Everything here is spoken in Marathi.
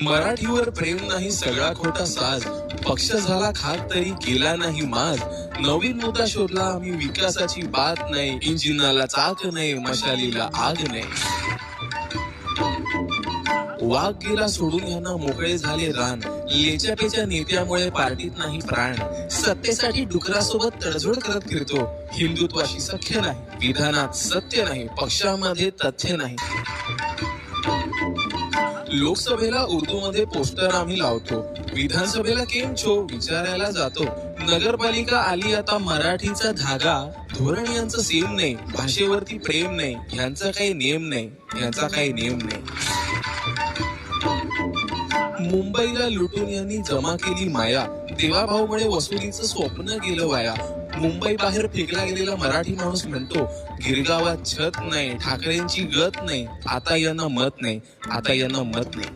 मराठीवर प्रेम नाही सगळा खोटा साज, पक्ष झाला खाक तरी गेला नाही माज. नवीन मुद्दा शोधला आम्ही विकासाची बात नाही, इंजिनाला चाक नाही मशालीला आग नाही. वाघ गेला सोडून यांना मोकळे झाले रान, लेच्या पेच्या नेत्यामुळे पार्टीत नाही प्राण. सत्तेसाठी डुकरासोबत तडजोड करत फिरतो, हिंदुत्वाशी सख्य नाही, विधानात सत्य नाही, पक्षामध्ये तथ्य नाही. लोकसभेला उर्दू मध्ये पोस्टर आम्ही लावतो, विधानसभेला केम छो विचारायला जातो. नगरपालिका आली आता मराठीचा धागा, धोरण यांचं सेम नाही, भाषेवरती प्रेम नाही, ह्यांचा काही नेम नाही, ह्यांचा काही नेम नाही. मुंबईला लुटून यांनी जमा केली माया, देवाभाऊमुळे वसुलीचं स्वप्न गेलं वाया. मुंबई बाहेर फेकला गेलेला मराठी माणूस म्हणतो, गिरगावात छत नाही, ठाकरेंची गत नाही, आता यांना मत नाही, आता यांना मत नाही.